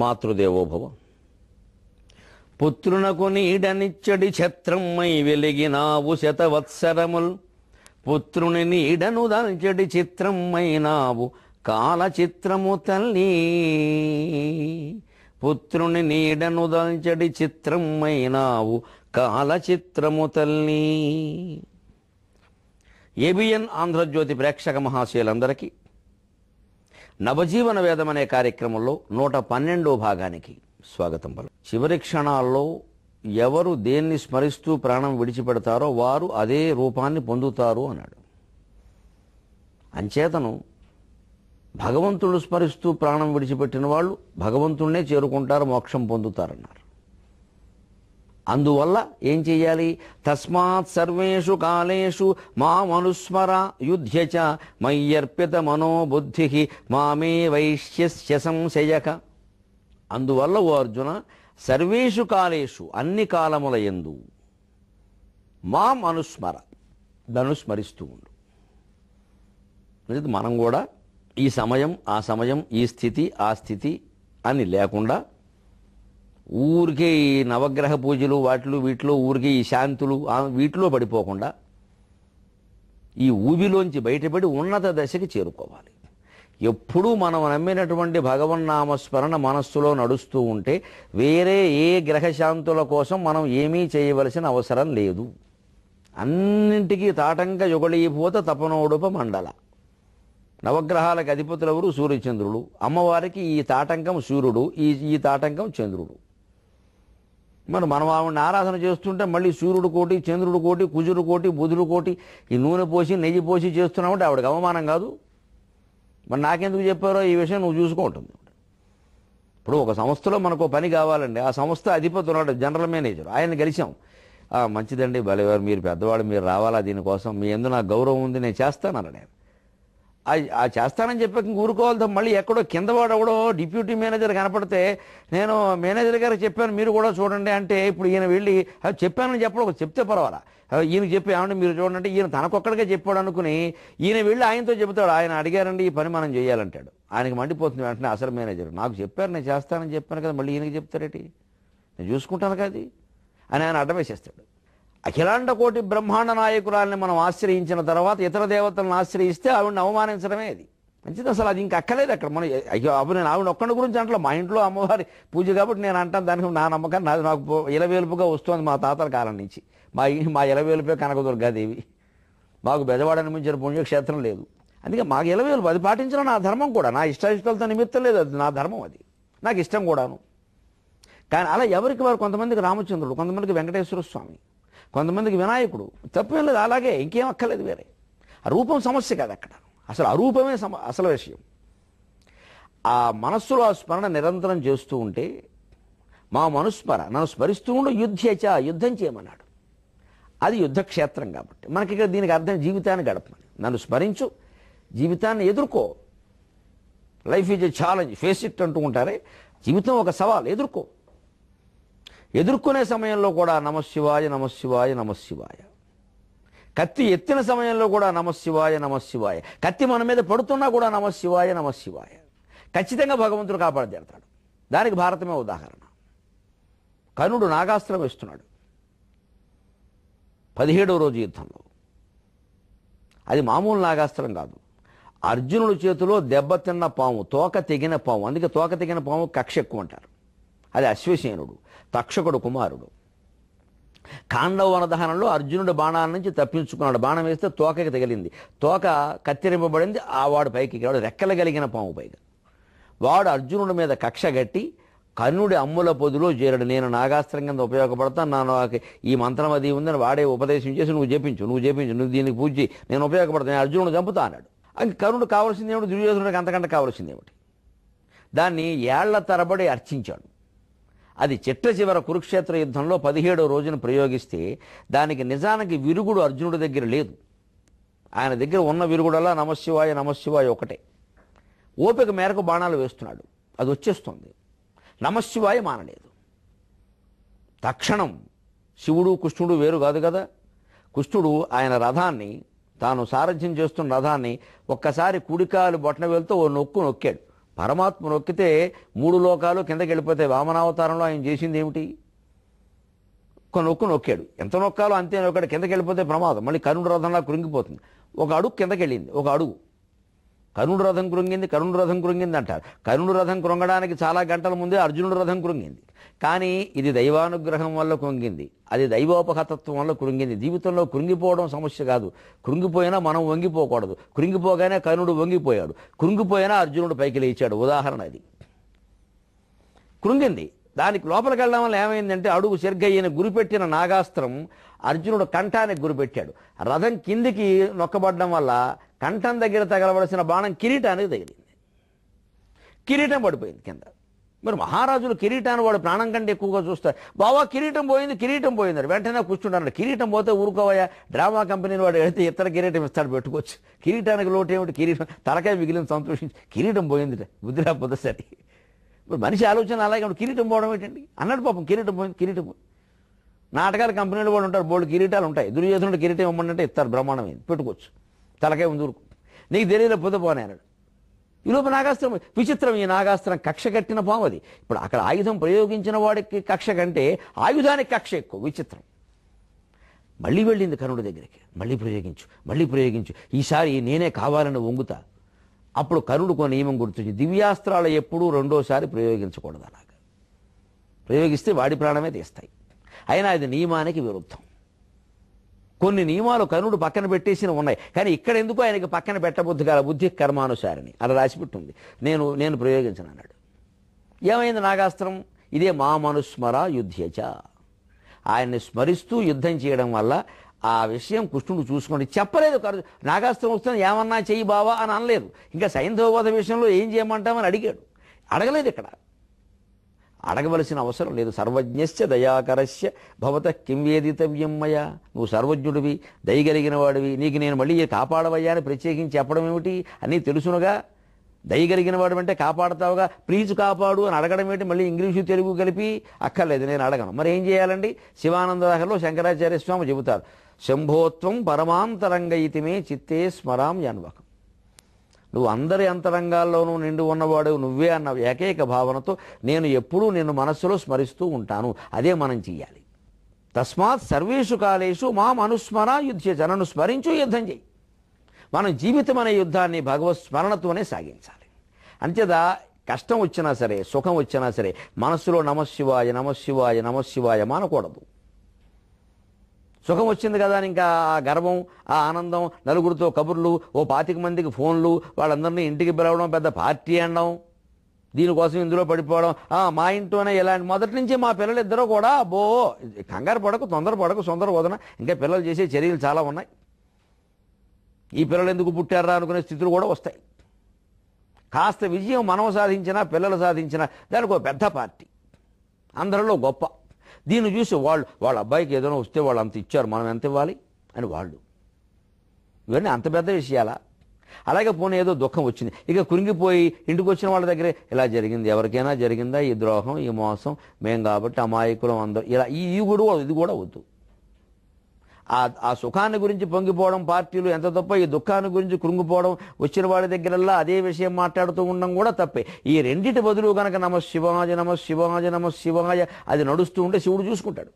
మాతృదేవోభవ. పుత్రునకు నీడనిచ్చడి ఛత్రమ్మై వెలిగినావు శతవత్సరముల్, పుత్రుని నీడను దాల్చడి చిత్రమైనావు కాలచిత్రము తల్లి, పుత్రుని నీడను దాల్చడి చిత్రమైనావు కాలచిత్రము తల్లి. ఏబిఎన్ ఆంధ్రజ్యోతి ప్రేక్షక మహాశయులందరికీ నవజీవన వేదం అనే కార్యక్రమంలో 112వ భాగానికి స్వాగతం పలు. చివరి క్షణాల్లో ఎవరు దేన్ని స్మరిస్తూ ప్రాణం విడిచిపెడతారో వారు అదే రూపాన్ని పొందుతారు అన్నాడు. అంచేతను భగవంతుడు స్మరిస్తూ ప్రాణం విడిచిపెట్టిన వాళ్ళు భగవంతుడినే చేరుకుంటారు, మోక్షం పొందుతారన్నారు. అందువల్ల ఏం చెయ్యాలి? తస్మాత్ సర్వేషు కాలేషు మామనుస్మర యుధ్యచ మయ్యర్పిత మనోబుద్ధి మామే వైశ్యస్య సంశయక. అందువల్ల ఓ అర్జున, సర్వేషు కాలేషు అన్ని కాలముల యందు మాం అనుస్మర నన్ను స్మరిస్తూ ఉండు. మనం కూడా ఈ సమయం ఆ సమయం, ఈ స్థితి ఆ స్థితి అని లేకుండా ఊరికే ఈ నవగ్రహ పూజలు వాటిలో వీటిలో ఊరికే ఈ శాంతులు వీటిలో పడిపోకుండా ఈ ఊబిలోంచి బయటపడి ఉన్నత దశకి చేరుకోవాలి. ఎప్పుడూ మనం నమ్మినటువంటి భగవన్నామస్మరణ మనస్సులో నడుస్తూ ఉంటే వేరే ఏ గ్రహశాంతుల కోసం మనం ఏమీ చేయవలసిన అవసరం లేదు. అన్నింటికీ తాటంక యుగళీభూత తపనోడుప మండల. నవగ్రహాలకు అధిపతులు ఎవరు? సూర్యచంద్రుడు. అమ్మవారికి ఈ తాటంకం సూర్యుడు, ఈ తాటంకం చంద్రుడు. మనం ఆవిడని ఆరాధన చేస్తుంటే మళ్ళీ సూర్యుడు కోటి, చంద్రుడు కోటి, కుజుడు కోటి, బుధుడు కోటి ఈ నూనె పోసి నెయ్యి పోసి చేస్తున్నామంటే ఆవిడకి అవమానం కాదు? మరి నాకెందుకు చెప్పారో ఈ విషయం నువ్వు చూసుకుంటుంది. ఇప్పుడు ఒక సంస్థలో మనకు పని కావాలండి, ఆ సంస్థ అధిపతి ఉన్నాడు, జనరల్ మేనేజర్. ఆయన కలిసాం. మంచిదండి, భలేవారు, మీరు పెద్దవాళ్ళు, మీరు రావాలా, దీనికోసం మీ యందు నాకు గౌరవం ఉంది, నేను చేస్తానన్నాడు ఆయన. ఆ చేస్తానని చెప్పాక ఊరుకోవాలి. మళ్ళీ ఎక్కడో కిందవాడు ఎవడో డిప్యూటీ మేనేజర్ కనపడితే నేను మేనేజర్ గారికి చెప్పాను మీరు కూడా చూడండి అంటే, ఇప్పుడు ఈయన వెళ్ళి చెప్పానని చెప్పడం చెప్తే పర్వాలా, ఈయనకి చెప్పి ఏమంటే మీరు చూడండి, ఈయన తనకొక్కడికే చెప్పాడు అనుకుని ఈయన వెళ్ళి ఆయనతో చెబుతాడు, ఆయన అడిగారండి ఈ పని మనం చేయాలంటాడు. ఆయనకి మండిపోతుంది వెంటనే అసలు మేనేజర్. నాకు చెప్పారు, నేను చేస్తానని చెప్పాను కదా, మళ్ళీ ఈయనకి చెప్తారేటి, నేను చూసుకుంటాను కదా అని ఆయన అడ్డమేసేస్తాడు. అఖిలాండ కోటి బ్రహ్మాండ నాయకురాలని మనం ఆశ్రయించిన తర్వాత ఇతర దేవతలను ఆశ్రయిస్తే ఆవిడని అవమానించడమే అది మంచిది. అసలు అది ఇంక అక్కలేదు అక్కడ. మనం అప్పుడు నేను ఆవిడ ఒక్కడి గురించి అంటలో, మా ఇంట్లో అమ్మవారి పూజ కాబట్టి నేను అంటాను, దానికి నా నమ్మకం నాది. నాకు ఇలవేలుపుగా వస్తుంది మా తాతల కాలం నుంచి. మా ఇలవేలుపే కనకదుర్గాదేవి. మాకు బెజవాడని మించిన పుణ్యక్షేత్రం లేదు. అందుకే మాకు ఇలవేలుపు, అది పాటించడం నా ధర్మం కూడా. నా ఇష్టాయిష్టాలతో నిమిత్తం లేదు, అది నా ధర్మం, అది నాకు ఇష్టం కూడాను. కానీ అలా ఎవరికి వారు, కొంతమందికి రామచంద్రుడు, కొంతమందికి వెంకటేశ్వర స్వామి, కొంతమందికి వినాయకుడు, తప్పేం లేదు. అలాగే ఇంకేం అక్కర్లేదు వేరే. ఆ రూపం సమస్య కాదు అక్కడ, అసలు ఆ రూపమే అసలు విషయం. ఆ మనస్సులో ఆ స్మరణ నిరంతరం చేస్తూ ఉంటే మా మనుస్మర నన్ను స్మరిస్తూ ఉండు యుద్ధేచ యుద్ధం చేయమన్నాడు. అది యుద్ధక్షేత్రం కాబట్టి మనకి ఇక్కడ దీనికి అర్థం జీవితాన్ని గడపమని. నన్ను స్మరించు, జీవితాన్ని ఎదుర్కో. Life is a challenge, face it అంటూ ఉంటారే. జీవితం ఒక సవాల్, ఎదుర్కో. ఎదుర్కొనే సమయంలో కూడా నమశివాయ నమశివాయ నమశివాయ. కత్తి ఎత్తిన సమయంలో కూడా నమశివాయ నమశివాయ. కత్తి మన మీద పడుతున్నా కూడా నమశివాయ నమశివాయ. ఖచ్చితంగా భగవంతుడు కాపాడతాడు. దానికి భారతమే ఉదాహరణ. కర్ణుడు నాగాస్త్రం వేస్తున్నాడు 17వ రోజు యుద్ధంలో. అది మామూలు నాగాస్త్రం కాదు. అర్జునుడి చేతిలో దెబ్బతిన్న పాము, తోక తెగిన పాము. అందుకే తోక తెగిన పాము కక్ష ఎక్కువ అంటారు. అది అశ్వసేనుడు, తక్షకుడు కుమారుడు. ఖాండవ వనదహనంలో అర్జునుడి బాణాల నుంచి తప్పించుకున్నాడు. బాణం వేస్తే తోకకి తగిలింది, తోక కత్తిరింపబడింది. ఆ వాడు పైకి వాడు రెక్కలు కలిగిన పాము. పైగా వాడు అర్జునుడి మీద కక్ష గట్టి కర్ణుడి అమ్ముల పొదిలో చేరాడు. నేను నాగాస్త్రం కింద ఉపయోగపడతాను, నాకు ఈ మంత్రం అది ఉందని వాడే ఉపదేశం చేసి నువ్వు జపించు, నువ్వు దీనికి పూజి, నేను ఉపయోగపడతాను, అర్జునుడు చంపుతా అన్నాడు. అది కర్ణుడు కావాల్సింది ఏమిటి? దుర్యోధనుడికి అంతకంటే కావాల్సింది ఏమిటి? దాన్ని ఏళ్ల తరబడి అర్చించాడు. అది చిట్ట చివర కురుక్షేత్ర యుద్ధంలో 17వ రోజున ప్రయోగిస్తే దానికి నిజానికి విరుగుడు అర్జునుడి దగ్గర లేదు. ఆయన దగ్గర ఉన్న విరుగుడల్లా నమశివాయ నమశివాయ ఒకటే. ఓపిక మేరకు బాణాలు వేస్తున్నాడు, అది వచ్చేస్తుంది. నమశివాయ మానలేదు. తక్షణం శివుడు కృష్ణుడు వేరు కాదు కదా. కృష్ణుడు ఆయన రథాన్ని, తాను సారథ్యం చేస్తున్న రథాన్ని ఒక్కసారి కుడికాలు బొట్టన వేలుతో ఓ నొక్కాడు. పరమాత్మ నొక్కితే 3 లోకాలు కిందకి వెళ్ళిపోతాయి. వామనావతారంలో ఆయన చేసింది ఏమిటి? నొక్కాడు. ఎంత నొక్కాలో అంతే నొక్కాడు. కిందకి వెళ్ళిపోతే ప్రమాదం. మళ్ళీ కరుణుడు రథంలా కృంగిపోతుంది. ఒక అడుగు కిందకి వెళ్ళింది. ఒక అడుగు కరుణుడు రథం కృంగింది, కరుణుడు రథం కృంగింది అంటారు. కరుణుడు రథం కృంగడానికి చాలా గంటల ముందే అర్జునుడు రథం కృంగింది. కానీ ఇది దైవానుగ్రహం వల్ల కృంగింది, అది దైవోపహతత్వం వల్ల కృంగింది. జీవితంలో కృంగిపోవడం సమస్య కాదు. కృంగిపోయినా మనం వంగిపోకూడదు. కృంగిపోగానే కర్ణుడు వంగిపోయాడు, కృంగిపోయినా అర్జునుడు పైకి లేచాడు. ఉదాహరణ అది. కృంగింది. దానికి లోపలికి వెళ్ళడం వల్ల ఏమైందంటే అడుగు సరిగ్గయ్యని గురిపెట్టిన నాగాస్త్రం అర్జునుడు కంఠానికి గురిపెట్టాడు. రథం కిందికి నొక్కబడడం వల్ల కంఠం దగ్గర తగలవలసిన బాణం కిరీటానికి తగిలింది. కిరీటం పడిపోయింది కింద. మరి మహారాజులు కిరీటాన్ని వాడు ప్రాణం కంటే ఎక్కువగా చూస్తారు. బావా కిరీటం పోయింది, కిరీటం పోయింది. వెంటనే కూర్చుంటారు. కిరీటం పోతే ఊరుకోవయా, డ్రామా కంపెనీని వాడు వెళితే ఇతర కిరీటం ఇస్తాడు, పెట్టుకోవచ్చు. కిరీటానికి లోటు ఏమిటి? కిరీటం తలకాయ మిగిలిన సంతోషించి కిరీటం పోయింది బుద్ధి లేకపోతే సరే. ఇప్పుడు మనిషి ఆలోచన అలాగే కిరీటం పోవడం ఏంటండి అన్నాడు. పాపం కిరీటం పోయింది, కిరీటం పోయింది. నాటకాల కంపెనీలు వాళ్ళు ఉంటారు, బోల్డ్ కిరీటాలు ఉంటాయి. దుర్యోధనుడు కిరీటం ఇవ్వమంటే ఇస్తారు, బ్రహ్మాండమైంది, పెట్టుకోవచ్చు. తలకాయ ఉంది ఊరుకు, నీకు తెలియలేకపోతే పోనే అన్నాడు. ఈ లోపు నాగాస్త్రం విచిత్రం. ఈ నాగాస్త్రం కక్ష కట్టిన పాము అది. ఇప్పుడు అక్కడ ఆయుధం ప్రయోగించిన వాడికి కక్ష కంటే ఆయుధానికి కక్ష ఎక్కువ. విచిత్రం. మళ్ళీ వెళ్ళింది కర్ణుడి దగ్గరికి. మళ్ళీ ప్రయోగించు, ఈసారి నేనే కావాలని వంగుతా. అప్పుడు కర్ణుడు కొన్ని నియమం గుర్తొచ్చింది. దివ్యాస్త్రాలు ఎప్పుడూ రెండోసారి ప్రయోగించకూడదు. అలాగా ప్రయోగిస్తే వాడి ప్రాణమే తీస్తాయి. అయినా అది నియమానికి విరుద్ధం. కొన్ని నియమాలు కర్ణుడు పక్కన పెట్టేసిన ఉన్నాయి. కానీ ఇక్కడ ఎందుకు ఆయనకి పక్కన పెట్టబుద్ధి కాల, బుద్ధి కర్మానుసారిని అలా రాసిపెట్టుంది. నేను ప్రయోగించను అన్నాడు. ఏమైంది నాగాస్త్రం? ఇదే మామనుస్మర యుధ్యచ. ఆయన్ని స్మరిస్తూ యుద్ధం చేయడం వల్ల ఆ విషయం కృష్ణుడు చూసుకోండి. చెప్పలేదు నాగాస్త్రం వస్తుంది ఏమన్నా చెయ్యి బావా అని అనలేదు. ఇంకా సైంధవవధ విషయంలో ఏం చేయమంటామని అడిగాడు. అడగలేదు. ఇక్కడ అడగవలసిన అవసరం లేదు. సర్వజ్ఞస్య దయాకరస్య భవతః కిం వేదితవ్యం మయా. నువ్వు సర్వజ్ఞుడివి, దయగలిగిన వాడివి, నీకు నేను మళ్ళీ కాపాడవయ్యా అని ప్రత్యేకించి చెప్పడం ఏమిటి? అన్నీ తెలుసునుగా. దయగలిగిన వాడు అంటే కాపాడతావుగా, ప్లీజ్ కాపాడు అని అడగడం ఏంటి? మళ్ళీ ఇంగ్లీషు తెలుగు కలిపి అక్కర్లేదు, నేను అడగను. మరి ఏం చేయాలండి? శివానందదాహర్లో శంకరాచార్య స్వామి చెబుతారు, శంభోత్వం పరమాంతరంగయితిమే చిత్తే స్మరాం యన్వకం. నువ్వు అందరి అంతరంగాల్లోనూ నిండి ఉన్నవాడు నువ్వే అన్న ఏకైక భావనతో నేను ఎప్పుడూ నిన్ను మనస్సులో స్మరిస్తూ ఉంటాను. అదే మనం చెయ్యాలి. తస్మాత్ సర్వేషు కాలేషు మాం అనుస్మర యుధ్య. నన్ను స్మరించు, యుద్ధం చెయ్యి. మనం జీవితం అనే యుద్ధాన్ని భగవత్ స్మరణతోనే సాగించాలి. అంతేదా కష్టం వచ్చినా సరే, సుఖం వచ్చినా సరే మనస్సులో నమశివాయ నమశివాయ నమశివాయ మానకూడదు. సుఖం వచ్చింది కదా అని ఇంకా ఆ గర్వం, ఆ ఆనందం, నలుగురితో కబుర్లు, ఓ 25 మందికి ఫోన్లు, వాళ్ళందరినీ ఇంటికి పిలవడం, పెద్ద పార్టీ అనడం, దీనికోసం ఇందులో పడిపోవడం. మా ఇంట్లోనే ఇలాంటి మొదటి నుంచి మా పిల్లలిద్దరూ కూడా కంగారు పడకు, తొందర వదన, ఇంకా పిల్లలు చేసే చర్యలు చాలా ఉన్నాయి. ఈ పిల్లలు ఎందుకు పుట్టారా అనుకునే స్థితులు కూడా వస్తాయి. కాస్త విజయం మనం సాధించినా, పిల్లలు సాధించినా దానికి ఒక పెద్ద పార్టీ, అందరిలో గొప్ప. దీన్ని చూసి వాళ్ళ అబ్బాయికి ఏదైనా వస్తే వాళ్ళు అంత ఇచ్చారు, మనం ఎంత ఇవ్వాలి అని వాళ్ళు. ఇవన్నీ అంత పెద్ద విషయాలా? అలాగే పోనీ ఏదో దుఃఖం వచ్చింది, ఇక కురింగిపోయి ఇంటికి వచ్చిన వాళ్ళ దగ్గరే ఇలా జరిగింది, ఎవరికైనా జరిగిందా ఈ ద్రోహం, ఈ మోసం, మేం కాబట్టి అమాయకులం అందరూ, ఇలా ఇది కూడా వద్దు. ఆ సుఖాన్ని గురించి పొంగిపోవడం పార్టీలు ఎంత తప్ప, ఈ దుఃఖాన్ని గురించి కృంగిపోవడం, వచ్చిన వాడి దగ్గరల్లా అదే విషయం మాట్లాడుతూ ఉండడం కూడా తప్పే. ఈ రెండిటి బదులు కనుక నమ శివాయ నమ శివాయ నమ శివాయ అది నడుస్తూ ఉంటే శివుడు చూసుకుంటాడు.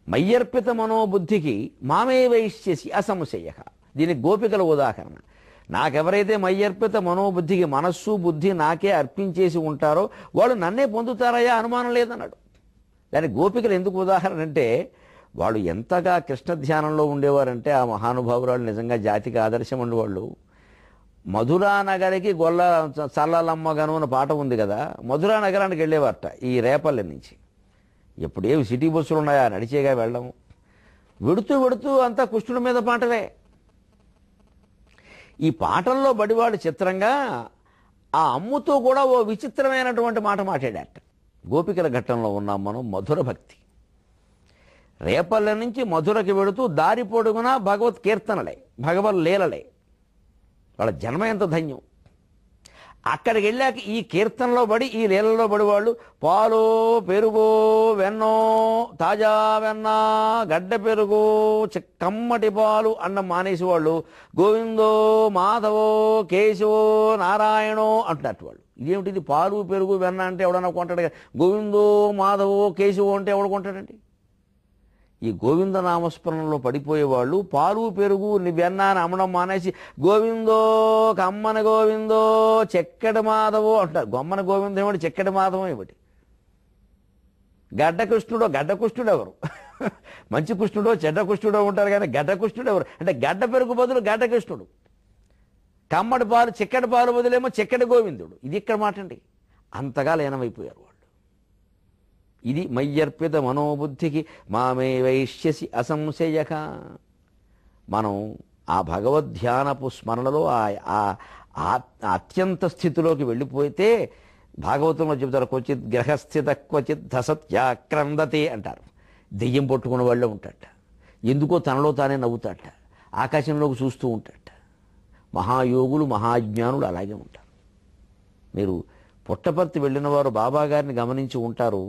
మయ్యర్పిత మనోబుద్ధికి మామే వైశ్యసి అసంశయ. దీనికి గోపికల ఉదాహరణ. నాకెవరైతే మయ్యర్పిత మనోబుద్ధికి, మనస్సు బుద్ధి నాకే అర్పించేసి ఉంటారో వాళ్ళు నన్నే పొందుతారయ్యా, అనుమానం లేదన్నాడు. దానికి గోపికలు ఎందుకు ఉదాహరణ అంటే, వాళ్ళు ఎంతగా కృష్ణ ధ్యానంలో ఉండేవారంటే ఆ మహానుభావురాలు నిజంగా జాతికి ఆదర్శం ఉండేవాళ్ళు. మధురా నగరికి గొల్ల చల్లలమ్మగను అన్న పాట ఉంది కదా, మధురా నగరానికి వెళ్ళేవారట ఈ రేపల్లె నుంచి. ఎప్పుడేవి సిటీ బస్సులు ఉన్నాయా, నడిచేగా వెళ్ళడం. వెడుతూ అంతా కృష్ణుడి మీద పాటలే. ఈ పాటల్లో బడివాడు చిత్రంగా ఆ అమ్ముతో కూడా ఓ విచిత్రమైనటువంటి మాట మాట్లాడారట. గోపికల ఘట్టంలో ఉన్నాం మనం. మధుర భక్తి. రేపల్లె నుంచి మధురకి వెడుతూ దారి పొడుగునా భగవత్ కీర్తనలే, భగవత్ లీలలే. వాళ్ళ జన్మ ఎంత ధన్యం. అక్కడికి వెళ్ళాక ఈ కీర్తనలో పడి ఈ లీలలో పడి వాళ్ళు పాలు పెరుగు వెన్నో తాజా వెన్న గడ్డ పెరుగు కమ్మటి పాలు అన్నం మానేసి వాళ్ళు గోవిందో మాధవో కేశవో నారాయణో అంటున్నట్టు వాళ్ళు. ఇదేమిటిది పాలు పెరుగు వెన్న అంటే ఎవడన్నా కొంటాడు, గోవిందో మాధవో కేశవో అంటే ఎవడు కొంటాడండి? ఈ గోవింద నామస్మరణలో పడిపోయేవాళ్ళు పాలు పెరుగు వెన్న అని అమ్మడం మానేసి గోవిందో కమ్మన గోవిందో చెక్కటి మాధవో అంటారు. గొమ్మన గోవిందో ఏమిటి, చెక్కటి మాధవం ఏమిటి? గడ్డకృష్ణుడో, గడ్డకృష్ణుడు ఎవరు? మంచి కృష్ణుడో చెడ్డ కృష్ణుడో ఉంటారు కానీ గడ్డకృష్ణుడు ఎవరు? అంటే గడ్డ పెరుగు బదులు గడ్డకృష్ణుడు, కమ్మడి పాలు చిక్కటి పాలు బదులేమో చెక్కటి గోవిందుడు. ఇది ఇక్కడ మాట అండి. అంతగా లీనమైపోయారు వాళ్ళు. ఇది మయ్యర్పిత మనోబుద్ధికి మామే వైశ్యసి అసంశయక. మనం ఆ భగవద్ధ్యానపు స్మరణలో అత్యంత స్థితిలోకి వెళ్ళిపోతే భాగవతంలో చెబుతారు, క్వచిత్ గ్రహస్థిత క్వచిత్ ధసత్యాక్రందతే అంటారు. దెయ్యం పట్టుకున్న వాళ్ళే ఉంటాట, ఎందుకో తనలో తానే నవ్వుతాట, ఆకాశంలోకి చూస్తూ ఉంటాట. మహాయోగులు మహాజ్ఞానులు అలాగే ఉంటారు. మీరు పుట్టపర్తి వెళ్ళిన వారు బాబాగారిని గమనించి ఉంటారు.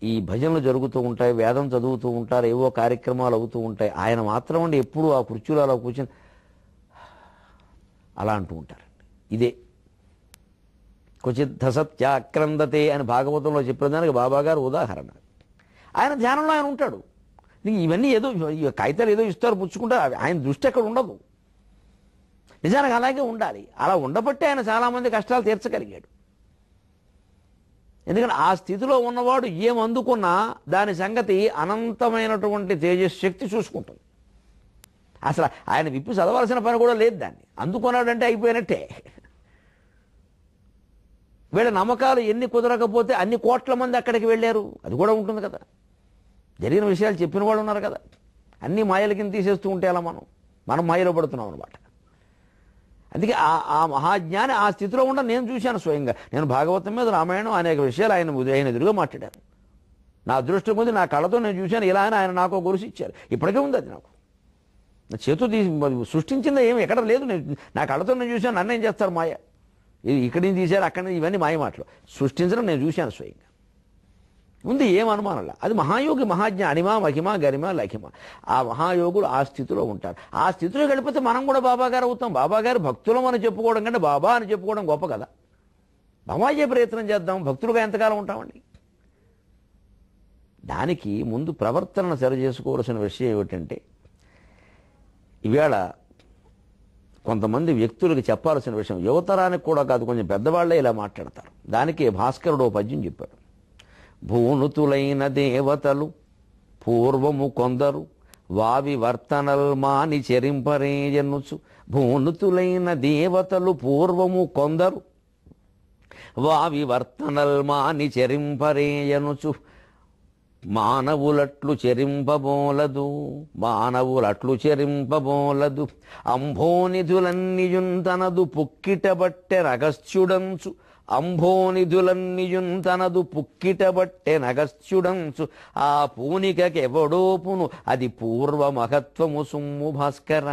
ఈ భజనలు జరుగుతూ ఉంటాయి, వేదం చదువుతూ ఉంటారు, ఏవో కార్యక్రమాలు అవుతూ ఉంటాయి. ఆయన మాత్రం అండి ఎప్పుడు ఆ కుర్చీలో అలా కూర్చొని అలా అంటూ ఉంటారండి. ఇదే క్వచిత్ ధసత్యాక్రందతే అని భాగవతంలో చెప్పేదానికి బాబాగారు ఉదాహరణ. ఆయన ధ్యానంలో ఆయన ఉంటాడు. ఇవన్నీ ఏదో కాగితాలు ఏదో ఇస్తారు పుచ్చుకుంటారు, ఆయన దృష్టి అక్కడ ఉండదు. నిజానికి అలాగే ఉండాలి. అలా ఉండబట్టే ఆయన చాలామంది కష్టాలు తీర్చగలిగాడు. ఎందుకంటే ఆ స్థితిలో ఉన్నవాడు ఏం అందుకున్నా దాని సంగతి అనంతమైనటువంటి తేజశక్తి చూసుకుంటుంది. అసలు ఆయన విప్పి చదవాల్సిన పని కూడా లేదు. దాన్ని అందుకున్నాడంటే అయిపోయినట్టే. వీళ్ళ నమ్మకాలు ఎన్ని కుదరకపోతే అన్ని కోట్ల మంది అక్కడికి వెళ్ళారు, అది కూడా ఉంటుంది కదా. జరిగిన విషయాలు చెప్పిన వాళ్ళు ఉన్నారు కదా. అన్ని మాయల కింద తీసేస్తూ ఉంటే అలా మనం మాయలో పడుతున్నాం అనమాట. అందుకే ఆ మహాజ్ఞాని ఆ స్థితిలో ఉండ నేను చూశాను స్వయంగా. నేను భాగవతం మీద రామాయణం అనేక విషయాలు ఆయన ఎదురుగా మాట్లాడాను. నా అదృష్టం కొద్ది నా కళ్ళతో నేను చూశాను. ఇలా అని ఆయన నాకు గొలుసు ఇచ్చారు. ఇప్పటికే ఉంది అది నాకు. నా చేతితో తీసి సృష్టించింది ఏమి ఎక్కడ లేదు. నా కళ్ళతో నేను చూశాను. నన్ను ఏం చేస్తారు మాయ, ఇక్కడి నుంచి తీశారు అక్కడి నుంచి, ఇవన్నీ మాయ మాటలు. సృష్టించడం నేను చూశాను స్వయంగా. ఉంది, ఏం అనుమానంలా. అది మహాయోగి మహాజ్ఞ అనిమ మహిమ గరిమ లహిమ. ఆ మహాయోగులు ఆ స్థితిలో ఉంటారు. ఆ స్థితిలో గడిపితే మనం కూడా బాబాగారు అవుతాం. బాబాగారు భక్తులం అని చెప్పుకోవడం కంటే బాబా అని చెప్పుకోవడం గొప్ప కదా. బాబా అయ్యే ప్రయత్నం చేద్దాం. భక్తులుగా ఎంతకాలం ఉంటామండి? దానికి ముందు ప్రవర్తనను సరి చేసుకోవాల్సిన విషయం ఏమిటంటే, ఈవేళ కొంతమంది వ్యక్తులకు చెప్పాల్సిన విషయం యువతరానికి కూడా కాదు, కొంచెం పెద్దవాళ్లే ఇలా మాట్లాడతారు. దానికి భాస్కరుడు ఓ పద్యం చెప్పాడు. భూనుతులైన దేవతలు పూర్వము కొందరు వావి వర్తనల్ మాని చెరింపరేయనుచు. భూనుతులైన దేవతలు పూర్వము కొందరు వావి వర్తనల్ మాని చెరింపరేయనుచు. మానవులట్లు చెరింపబోలదు, మానవులట్లు చెరింపబోలదు. అంభోనిధులన్నియున్ తనదు పుక్కిటబట్టె రగస్యుడంచు. అంభోనిధులన్నియున్ తనదు పుక్కిటబట్టె నగస్యుడంచు. ఆ పూనికకెవడోపును అది పూర్వ మహత్వము సుమ్ము భాస్కర.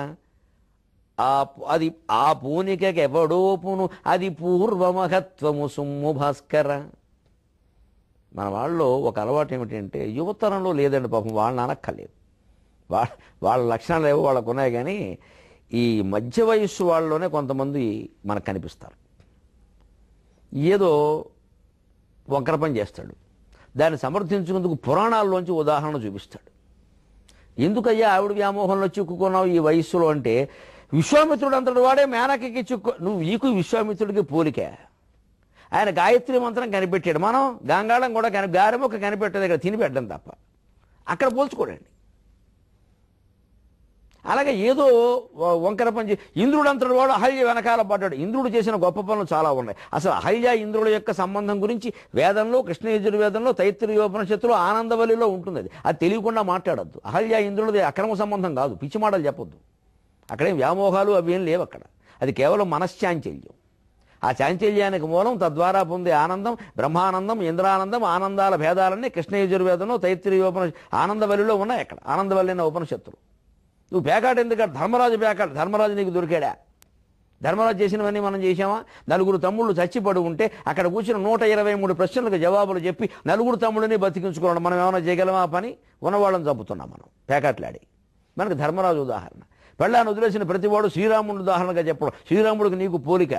అది ఆ పూనికకెవడోపును అది పూర్వ మహత్వము సుమ్ము భాస్కర. మన వాళ్ళలో ఒక అలవాటు ఏమిటంటే, యువతరంలో లేదండి పాపం, వాళ్ళని అనక్కర్లేదు. వాళ్ళ లక్షణాలు ఏవో వాళ్ళకు ఉన్నాయి. కానీ ఈ మధ్య వయస్సు వాళ్ళలోనే కొంతమంది మనకు కనిపిస్తారు. ఏదో వంకర పని చేస్తాడు, దాన్ని సమర్థించుకుందుకు పురాణాల్లోంచి ఉదాహరణ చూపిస్తాడు. ఎందుకయ్యా ఆవిడ వ్యామోహంలో చిక్కుకున్నావు ఈ వయస్సులో అంటే, విశ్వామిత్రుడు అంతటి వాడే మేనకకి నువ్వు ఈకు విశ్వామిత్రుడికి పోలికే. ఆయన గాయత్రి మంత్రం కనిపెట్టాడు, మనం గంగాళం కూడా గారెమొక్క కనిపెట్టేది ఇక్కడ తిని పెట్టడం తప్ప. అక్కడ పోల్చుకోడండి. అలాగే ఏదో వంకర పని ఇంద్రుడు అంతటి వాడు అహల్య వెనకాల పడ్డాడు. ఇంద్రుడు చేసిన గొప్ప పనులు చాలా ఉన్నాయి. అసలు అహల్య ఇంద్రుల యొక్క సంబంధం గురించి వేదంలో, కృష్ణ యజుర్వేదంలో, తైత్తిరీయోపనిషత్తులో, ఆనందవల్లిలో ఉంటుంది. అది తెలియకుండా మాట్లాడద్దు. అహల్య ఇంద్రుడిది అక్రమ సంబంధం కాదు, పిచ్చి మాటలు చెప్పొద్దు. అక్కడేం వ్యామోహాలు అవి ఏం లేవు అక్కడ. అది కేవలం మనశ్చాంచల్యం. ఆ చాంచల్యానికి మూలం తద్వారా పొందే ఆనందం, బ్రహ్మానందం, ఇంద్రానందం, ఆనందాల భేదాలన్నీ కృష్ణ యజుర్వేదంలో, తైత్తిరీయోపనిషత్తు, ఆనందవల్లిలో ఉన్నాయి. అక్కడ ఆనందవల్లి అనే ఉపనిషత్తులు. నువ్వు పేకాట ఎందుకంటే ధర్మరాజు పేకాట, ధర్మరాజు నీకు దొరికాడా? ధర్మరాజు చేసినవన్నీ మనం చేశామా? నలుగురు తమ్ముళ్ళు చచ్చిపడి ఉంటే అక్కడ కూర్చుని 123 ప్రశ్నలకు జవాబులు చెప్పి నలుగురు తమ్ముళ్ళని బతికించుకోవడం మనం ఏమైనా చేయగలమా? పని ఉన్నవాళ్ళని చంపుతున్నాం మనం పేకాట్లాడి. మనకు ధర్మరాజు ఉదాహరణ. పెళ్ళాన్ని వదిలేసిన ప్రతివాడు శ్రీరాముడు ఉదాహరణగా చెప్పడం. శ్రీరాముడికి నీకు పోలిక.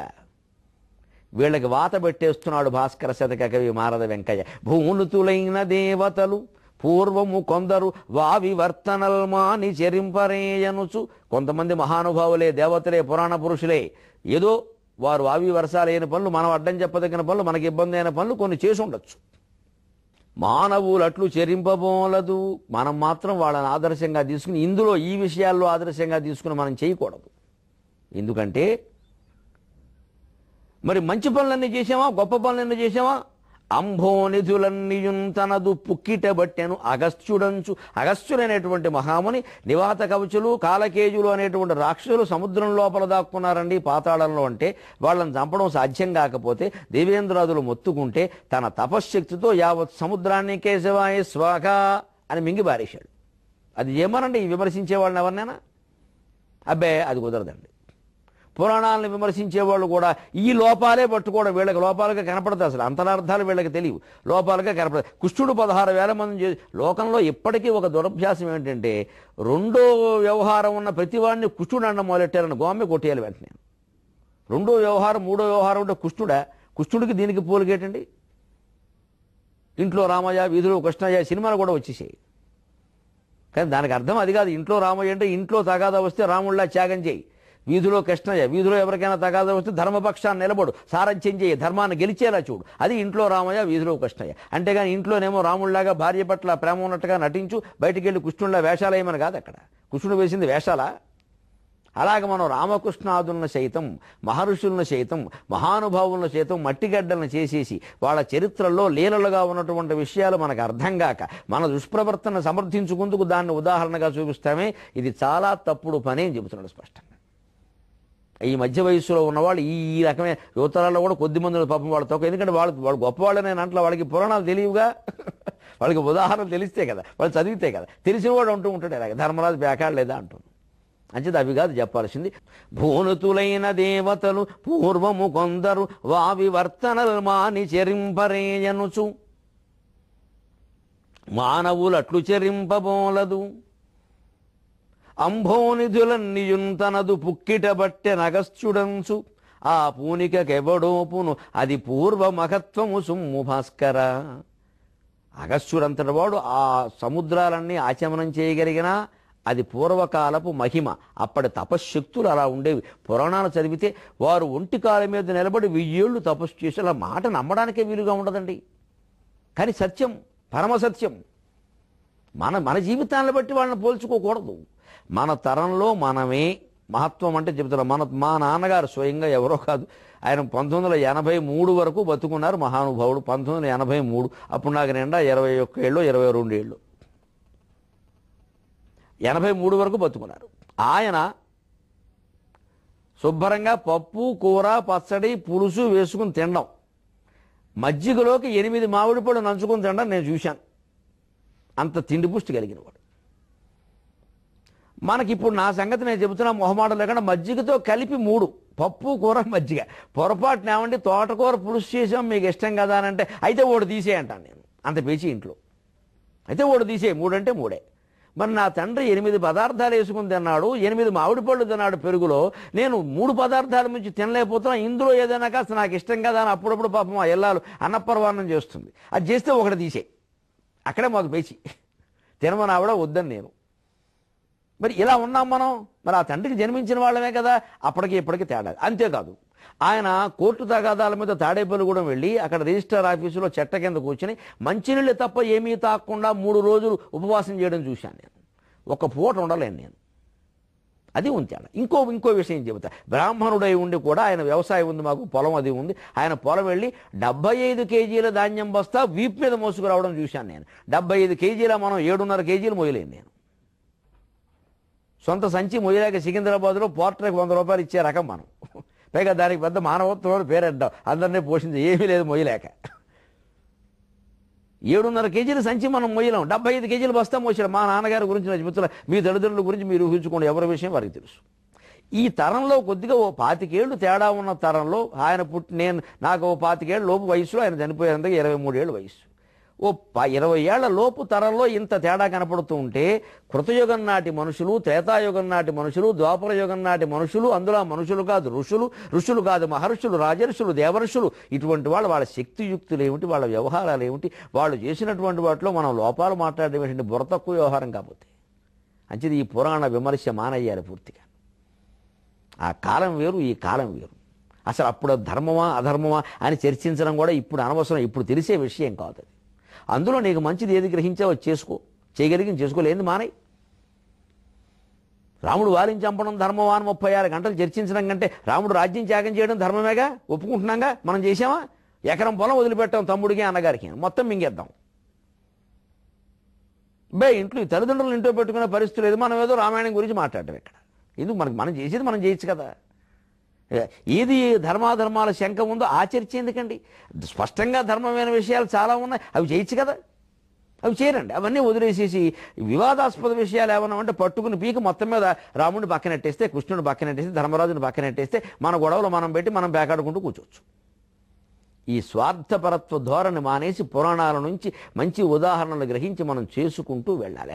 వీళ్ళకి వాత పెట్టేస్తున్నాడు భాస్కర శతక కవి మారద వెంకయ్య. భూనుతులైన దేవతలు పూర్వము కొందరు వావివర్తనల్మాని చెరింపరేయనుచు. కొంతమంది మహానుభావులే, దేవతలే, పురాణ పురుషులే, ఏదో వారు వావి వర్షాలైన పనులు, మనం అడ్డం చెప్పదగిన పనులు, మనకి ఇబ్బంది అయిన పనులు కొన్ని చేసి ఉండొచ్చు. మానవులట్లు చెరింపబోలదు. మనం మాత్రం వాళ్ళని ఆదర్శంగా తీసుకుని, ఇందులో ఈ విషయాల్లో ఆదర్శంగా తీసుకుని మనం చేయకూడదు. ఎందుకంటే మరి మంచి పనులన్నీ చేసామా? గొప్ప పనులన్నీ చేసామా? అంభోనిధులన్నీయున్ తనదు పుక్కిట బట్టెను అగస్త్యుడంచు. అగస్త్యుడైనటువంటి మహాముని, నివాత కవచులు, కాలకేజులు అనేటువంటి రాక్షసులు సముద్రం లోపల దాక్కున్నారండి పాతాళంలో. అంటే వాళ్ళని చంపడం సాధ్యం కాకపోతే దేవేంద్రాదులు మొత్తుకుంటే తన తపశ్శక్తితో యావత్ సముద్రాన్ని కేశవాయ స్వాహ అని మింగి బారేశాడు. అది ఏమనండి విమర్శించే వాళ్ళని ఎవరినైనా? అబ్బే అది కుదరదండి. పురాణాలను విమర్శించేవాళ్ళు కూడా ఈ లోపాలే పట్టుకోవడం. వీళ్ళకి లోపాలుగా కనపడతాయి, అసలు అంతరార్థాలు వీళ్ళకి తెలియవు, లోపాలుగా కనపడతాయి. కుష్ఠుడు 16,000 మంది చేసి, లోకంలో ఇప్పటికీ ఒక దురభ్యాసం ఏంటంటే రెండో వ్యవహారం ఉన్న ప్రతివాడిని కుష్ఠుడు అన్న మొదలెట్టారని గోమె కొట్టేయాలి వెంటనే. రెండో వ్యవహారం మూడో వ్యవహారం ఉంటే కుష్ఠుడా? కుష్ఠుడికి దీనికి పోలికేటండి? ఇంట్లో రామయ్య వీధిలో కృష్ణయ్య సినిమాలు కూడా వచ్చేసాయి. కానీ దానికి అర్థం అది కాదు. ఇంట్లో రామయ్య అంటే ఇంట్లో తగాదా వస్తే రాముళ్ళ త్యాగం చేయి, వీధిలో కృష్ణయ్య, వీధిలో ఎవరికైనా తగాదా వస్తే ధర్మపక్షాన్ని నిలబడు, సారథ్యం చేయి, ధర్మాన్ని గెలిచేలా చూడు. అది ఇంట్లో రామయ్య వీధిలో కృష్ణయ్య. అంతేగాని ఇంట్లోనేమో రాముళ్లాగా భార్య పట్ల ప్రేమ ఉన్నట్టుగా నటించు, బయటికి వెళ్ళి కృష్ణుడిలా వేషాలు వేయమని కాదు. అక్కడ కృష్ణుడు వేసింది వేషాలా? అలాగే మనం రామకృష్ణాదులను సైతం, మహర్షులను సైతం, మహానుభావులను సైతం మట్టిగడ్డలను చేసేసి వాళ్ళ చరిత్రల్లో లీలలుగా ఉన్నటువంటి విషయాలు మనకు అర్థం కాక మన దుష్ప్రవర్తన సమర్థించుకుందుకు దాన్ని ఉదాహరణగా చూపిస్తామే. ఇది చాలా తప్పుడు పని అని చెబుతున్నాడు స్పష్టంగా. ఈ మధ్య వయస్సులో ఉన్నవాళ్ళు ఈ రకమైన యువతరాల్లో కూడా కొద్ది మంది పాపం వాళ్ళ తక్కువ. ఎందుకంటే వాళ్ళు గొప్పవాళ్ళని అంట్లో వాళ్ళకి పురాణాలు తెలియవుగా, వాళ్ళకి ఉదాహరణలు తెలిస్తే కదా, వాళ్ళు చదివితే కదా. తెలిసిన వాడు అంటూ ఉంటాడు ఇలాగ ధర్మరాజు బేకాడలేదా అంటుంది. అంచేది అవి కాదు చెప్పాల్సింది. భూనుతులైన దేవతలు పూర్వము కొందరు వావివర్తనల్ మాని చెరింపరేయనుచు. మానవులట్లు చెరింపబోలదు. అంభోనిధులన్నీయున్ తనదు పుక్కిట బట్టె నగస్త్యుడంచు. ఆ పూనికెవడోపును అది పూర్వ మహత్వము సుమ్ము భాస్కర. అగస్త్యుడంతటి వాడు ఆ సముద్రాలన్నీ ఆచమనం చేయగలిగినా అది పూర్వకాలపు మహిమ. అప్పటి తపశ్శక్తులు అలా ఉండేవి. పురాణాలు చదివితే వారు ఒంటి కాల మీద నిలబడి 1000 ఏళ్ళు తపస్సు చేసి అలా మాట నమ్మడానికే వీలుగా ఉండదండి. కానీ సత్యం, పరమసత్యం. మన జీవితాలను బట్టి వాళ్ళని పోల్చుకోకూడదు. మన తరంలో మనమే మహత్వం అంటే చెబుతున్నారు. మా నాన్నగారు స్వయంగా ఎవరో కాదు, ఆయన 1983 వరకు బతుకున్నారు మహానుభావుడు. 1983 అప్పుడు నాకు నిండా 21 ఏళ్ళు 22 ఏళ్ళు. 83 వరకు బతుకున్నారు. ఆయన శుభ్రంగా పప్పు కూర పచ్చడి పులుసు వేసుకుని తినడం, మజ్జిగలోకి 8 మామిడి పళ్ళు నంచుకుని తినడం నేను చూశాను. అంత తిండి పుష్టి కలిగిన వాడు. మనకిప్పుడు నా సంగతి నేను చెబుతున్నా మొహమాటం లేకుండా మజ్జిగతో కలిపి 3 పప్పు కూర మజ్జిగ. పొరపాటున ఏమండి తోటకూర పులుసు చేసాం మీకు ఇష్టం కదా అని అంటే అయితే ఓడి తీసేయంటాను నేను. అంత పేచి ఇంట్లో అయితే ఓడి తీసే 3 అంటే 3. మరి నా తండ్రి 8 పదార్థాలు వేసుకుని తిన్నాడు, 8 మామిడి పళ్ళు తిన్నాడు పెరుగులో. నేను 3 పదార్థాల నుంచి తినలేకపోతున్నా. ఇందులో ఏదైనా కాస్త నాకు ఇష్టం కదా అని అప్పుడప్పుడు పాపం ఆ ఎల్లాలు అన్నపర్వాణం చేస్తుంది. అది చేస్తే ఒకటి తీసే. అక్కడే మాకు పేచి. తినమని ఆవిడ వద్దని నేను. మరి ఇలా ఉన్నాం మనం. మరి ఆ తండ్రికి జన్మించిన వాళ్ళమే కదా. అప్పటికి ఇప్పటికి తేడా. అంతేకాదు ఆయన కోర్టు తగాదాల మీద తాడేపల్లిగూడెం వెళ్ళి అక్కడ రిజిస్టర్ ఆఫీసులో చెట్ట కింద కూర్చుని మంచినీళ్ళు తప్ప ఏమీ తాగకుండా 3 రోజులు ఉపవాసం చేయడం చూశాను నేను. ఒక పూట ఉండలేను నేను. అది ఉంచాను. ఇంకో విషయం చెబుతా. బ్రాహ్మణుడై ఉండి కూడా ఆయన వ్యవసాయం ఉంది, మాకు పొలం అది ఉంది. ఆయన పొలం వెళ్ళి 75 కేజీల ధాన్యం బస్తా వీపు మీద మోసుకురావడం చూశాను నేను. 75 కేజీల మనం 7.5 కేజీలు మోయలేను నేను. సొంత సంచి మొయ్యలేక సికింద్రాబాద్లో పోర్టర్కి 100 రూపాయలు ఇచ్చే రకం మనం. పైగా దానికి పెద్ద మానవత్వం పేరెడ్డాం, అందరినీ పోషించి ఏమీ లేదు మొయ్యలేక. 7.5 కేజీల సంచి మనం మొయ్యలేం. 75 కేజీలు బస్తా మోసాడు. మా నాన్నగారి గురించి నా చెబుతున్నా, మీ తల్లిదండ్రుల గురించి మీరు ఊహించుకోండి, ఎవరి విషయం వారికి తెలుసు. ఈ తరంలో కొద్దిగా ఓ 25 ఏళ్ళు తేడా ఉన్న తరంలో ఆయన నాకు ఓ 25 ఏళ్ళ లోపు వయసులో ఆయన చనిపోయేందుకు 23 ఏళ్ళు వయసు. ఓ 20 ఏళ్ల లోపు తరంలో ఇంత తేడా కనపడుతూ ఉంటే కృతయుగం నాటి మనుషులు, త్రేతాయుగం నాటి మనుషులు, ద్వాపర యుగం నాటి మనుషులు, అందులో మనుషులు కాదు ఋషులు కాదు మహర్షులు, రాజర్షులు, దేవర్షులు, ఇటువంటి వాళ్ళ శక్తియుక్తులు ఏమిటి, వాళ్ళ వ్యవహారాలు ఏమిటి, వాళ్ళు చేసినటువంటి వాటిలో మనం లోపాలు మాట్లాడేటువంటి బుర్ర తక్కువ వ్యవహారం కాకపోతే అంచేది ఈ పురాణ విమర్శ మానయ్యాలి పూర్తిగా. ఆ కాలం వేరు, ఈ కాలం వేరు. అసలు అప్పుడు ధర్మమా అధర్మమా అని చర్చించడం కూడా ఇప్పుడు అనవసరం, ఇప్పుడు తెలిసే విషయం కాదు అది. అందులో నీకు మంచిది ఏది గ్రహించావో చేసుకో, చేయగలిగింది చేసుకోలేంది మానై. రాముడు వారిని చంపడం ధర్మమా అని 36 గంటలు చర్చించడం కంటే రాముడు రాజ్యం త్యాగం చేయడం ధర్మమేగా, ఒప్పుకుంటున్నాగా. మనం చేసామా? ఎకరం పొలం వదిలిపెట్టాం తమ్ముడికి అన్నగారికి, మొత్తం మింగేద్దాం. ఇంట్లో తల్లిదండ్రులు ఇంట్లో పెట్టుకునే పరిస్థితి లేదు, మనం ఏదో రామాయణం గురించి మాట్లాడటం ఇక్కడ ఎందుకు? మనం చేసేది మనం చేయొచ్చు కదా. ఏది ధర్మాధర్మాల శంక ఉందో ఆ చర్చ ఎందుకండి? స్పష్టంగా ధర్మమైన విషయాలు చాలా ఉన్నాయి, అవి చేయొచ్చు కదా. అవి చేయరండి, అవన్నీ వదిలేసేసి వివాదాస్పద విషయాలు ఏమన్నా అంటే పట్టుకుని పీక మొత్తం మీద రాముడిని పక్కనెట్టేస్తే, కృష్ణుని పక్కనెట్టేస్తే, ధర్మరాజుని పక్కనెట్టేస్తే మన గొడవలు మనం పెట్టి మనం పేకాడుకుంటూ కూర్చోవచ్చు. ఈ స్వార్థపరత్వ ధోరణి మానేసి పురాణాల నుంచి మంచి ఉదాహరణలు గ్రహించి మనం చేసుకుంటూ వెళ్ళాలి.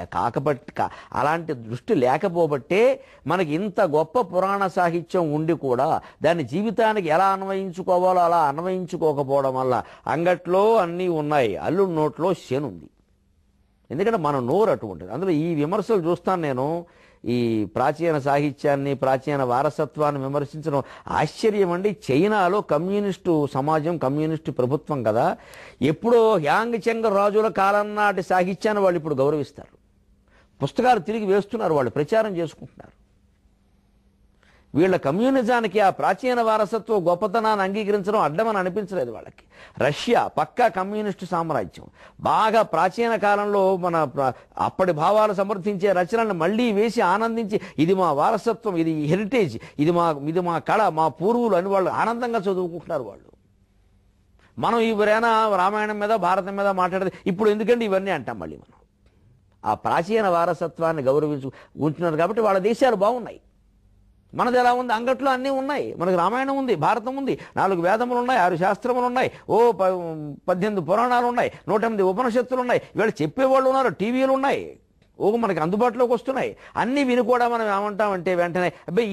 అలాంటి దృష్టి లేకపోబట్టే మనకి ఇంత గొప్ప పురాణ సాహిత్యం ఉండి కూడా దాన్ని జీవితానికి ఎలా అన్వయించుకోవాలో అలా అన్వయించుకోకపోవడం వల్ల అంగట్లో అన్నీ ఉన్నాయి, అల్లుడి నోట్లో శనుంది. ఎందుకంటే మన నోరు అటువంటిది. అందులో ఈ విమర్శలు చూస్తాను నేను. ఈ ప్రాచీన సాహిత్యాన్ని, ప్రాచీన వారసత్వాన్ని విమర్శించడం ఆశ్చర్యం అండి. చైనాలో కమ్యూనిస్టు సమాజం, కమ్యూనిస్టు ప్రభుత్వం కదా, ఎప్పుడో హ్యాంగ్ చెంగ్ రాజుల కాలం నాటి సాహిత్యాన్ని వాళ్ళు ఇప్పుడు గౌరవిస్తారు. పుస్తకాలు తిరిగి వేస్తున్నారు, వాళ్ళు ప్రచారం చేసుకుంటున్నారు. వీళ్ళ కమ్యూనిజానికి ఆ ప్రాచీన వారసత్వ గొప్పతనాన్ని అంగీకరించడం అడ్డమని అనిపించలేదు వాళ్ళకి. రష్యా పక్కా కమ్యూనిస్టు సామ్రాజ్యం, బాగా ప్రాచీన కాలంలో మన అప్పటి భావాలు సమర్థించే రచనలను మళ్ళీ వేసి ఆనందించి ఇది మా వారసత్వం, ఇది హెరిటేజ్, ఇది మా కళ, మా పూర్వులు అని వాళ్ళు ఆనందంగా చదువుకుంటున్నారు. వాళ్ళు మనం ఎవరైనా రామాయణం మీద భారతం మీద మాట్లాడేది ఇప్పుడు ఎందుకంటే ఇవన్నీ అంటాం. మళ్ళీ మనం ఆ ప్రాచీన వారసత్వాన్ని ఉంటున్నారు కాబట్టి వాళ్ళ దేశాలు బాగున్నాయి. మనది ఎలా ఉంది? అంగట్లో అన్నీ ఉన్నాయి. మనకు రామాయణం ఉంది, భారతం ఉంది, 4 వేదములు ఉన్నాయి, 6 శాస్త్రములు ఉన్నాయి, 18 పురాణాలు ఉన్నాయి, 108 ఉపనిషత్తులు ఉన్నాయి. వీళ్ళు చెప్పేవాళ్ళు ఉన్నారు, టీవీలు ఉన్నాయి, మనకి అందుబాటులోకి వస్తున్నాయి. అన్నీ విని కూడా మనం ఏమంటామంటే వెంటనే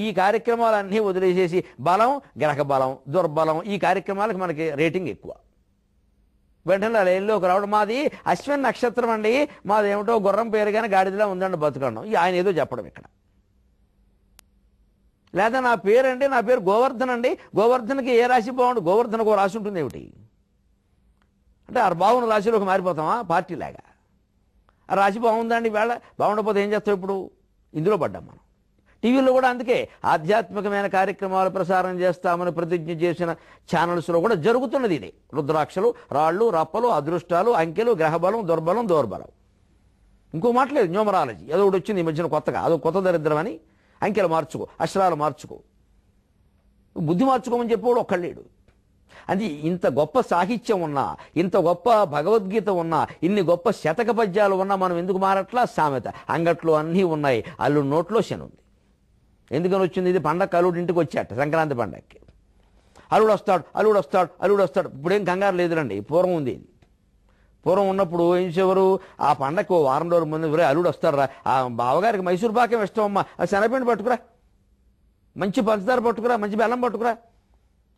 ఈ కార్యక్రమాలన్నీ వదిలేసేసి బలం, గ్రహ బలం, దుర్బలం, ఈ కార్యక్రమాలకు మనకి రేటింగ్ ఎక్కువ. వెంటనే లైన్లోకి రావడం, మాది అశ్విన్ నక్షత్రం అండి, మాదేమిటో గుర్రం పేరు కానీ గాడిదలా ఉందండి బతుకడం, ఆయన ఏదో చెప్పడం ఇక్కడ. లేదా నా పేరండి, నా పేరు గోవర్ధన్ అండి, గోవర్ధన్కి ఏ రాశి బాగుండు? గోవర్ధన్కి రాశి ఉంటుంది ఏమిటి అంటే ఆ బాగున్న రాశిలోకి మారిపోతామా పార్టీలాగా? ఆ రాశి బాగుందండి, వేళ బాగుండకపోతే ఏం చేస్తాం? ఇప్పుడు ఇందులో పడ్డాం మనం. టీవీలో కూడా అందుకే ఆధ్యాత్మికమైన కార్యక్రమాలు ప్రసారం చేస్తామని ప్రతిజ్ఞ చేసిన ఛానల్స్లో కూడా జరుగుతున్నది ఇది. రుద్రాక్షలు, రాళ్ళు, రప్పలు, అదృష్టాలు, అంకెలు, గ్రహబలం, దుర్బలం, దౌర్బలం. ఇంకో మాట్లేదు న్యూమరాలజీ, ఏదో ఒకటి వచ్చింది ఈ మధ్యన కొత్తగా, అదో కొత్త దరిద్రం అని. అంకెలు మార్చుకో, అక్షరాలు మార్చుకో, బుద్ధి మార్చుకోమని చెప్పేవాడు ఒక్కళ్ళేడు. అది ఇంత గొప్ప సాహిత్యం ఉన్నా, ఇంత గొప్ప భగవద్గీత ఉన్నా, ఇన్ని గొప్ప శతక పద్యాలు ఉన్నా మనం ఎందుకు మారట్లా? సామెత, అంగట్లో అన్నీ ఉన్నాయి, అల్లుడి నోట్లో శనుంది. ఎందుకని వచ్చింది? ఇది పండగ అల్లుడి ఇంటికి వచ్చాట, సంక్రాంతి పండగకి అల్లుడు వస్తాడు, అల్లుడు వస్తాడు, అల్లుడు వస్తాడు. ఇప్పుడేం కంగారు లేదులండి, పూర్వం ఉంది. పూర్వం ఉన్నప్పుడు ఏం చేసేవారు? ఆ పండగకు 1 వారం రోజుల ముందు అల్లుడు వస్తారా, ఆ బావగారికి మైసూరు పాకం ఇష్టం అమ్మా, అది శనగపిండి పట్టుకురా, మంచి పంచదార పట్టుకురా, మంచి బెల్లం పట్టుకురా,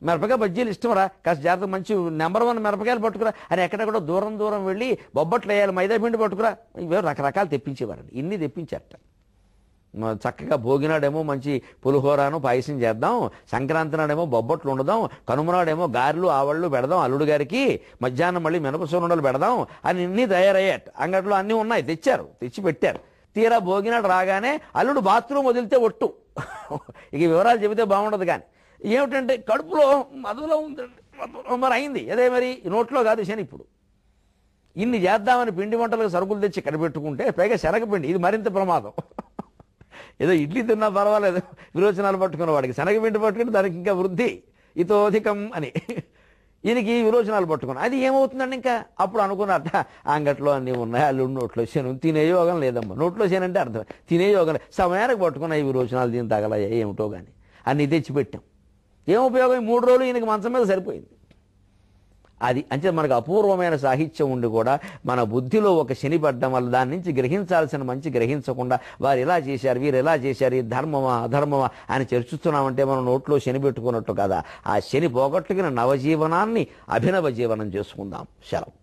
మిరపకాయ బజ్జీలు ఇష్టమరా, కాస్త జాగ్రత్త మంచి నెంబర్ 1 మిరపకాయలు పట్టుకురా అని ఎక్కడెక్కడో దూరం వెళ్ళి బొబ్బట్లు వేయాలి, మైదా పిండి పట్టుకురా, ఇవే రకరకాలు తెప్పించేవారండి. ఇన్ని తెప్పించారట. చక్కగా భోగినాడేమో మంచి పులిహోరాను పాయసం చేద్దాం, సంక్రాంతి నాడేమో బొబ్బట్లు ఉండదాం, కనుమనాడేమో గారెలు ఆవళ్ళు పెడదాం అల్లుడు గారికి, మధ్యాహ్నం మళ్ళీ మినపసూనలు పెడదాం అని ఇన్ని తయారయ్యాట. అంగట్లో అన్నీ ఉన్నాయి, తెచ్చి పెట్టారు. తీరా భోగినాడు రాగానే అల్లుడు బాత్రూమ్ వదిలితే ఒట్టు. ఇక వివరాలు చెబితే బాగుండదు కానీ ఏమిటంటే కడుపులో మధులో ఉందండి, మరి అయింది అదే, మరి నోట్లో కాదు శని. ఇప్పుడు ఇన్ని చేద్దామని పిండి వంటలకు సరుకులు తెచ్చి కనిపెట్టుకుంటే పైగా శనగపిండి, ఇది మరింత ప్రమాదం. ఏదో ఇడ్లీ తిన్నా పర్వాలేదు, విరోచనాలు పట్టుకున్న వాడికి శనగపిండి పట్టుకుని దానికి ఇంకా వృద్ధి ఇతోధికం అని. ఈయనకి విరోచనాలు పట్టుకున్నాను. అది ఏమవుతుందండి ఇంకా అప్పుడు అనుకున్నట్ట అంగట్లో అన్నీ ఉన్నాయి, అల్లుడు నోట్లో శను, తినే యోగం లేదమ్మా. నోట్లో శని అంటే అర్థం తినే యోగం లేదు. సమయానికి పట్టుకున్నాయి ఈ విరోచనాలు, దీని తగలయ్యా ఏమిటో కానీ అన్నీ తెచ్చిపెట్టాం. ఏం ఉపయోగం? 3 రోజులు ఈయనకి మంచం మీద సరిపోయింది. అది అంటే మనకు అపూర్వమైన సాహిత్యం ఉండి కూడా మన బుద్ధిలో ఒక శని పడ్డం వల్ల దాని నుంచి గ్రహించాల్సిన మంచి గ్రహించకుండా వారు ఇలా చేశారు, వీరు ఎలా చేశారు, ఈ ధర్మమా అధర్మమా అని చర్చిస్తున్నామంటే మనం నోట్లో శని పెట్టుకున్నట్టు కదా. ఆ శని పోగొట్టుకుని నవజీవనాన్ని అభినవ జీవనం చేసుకుందాం. సెలవు.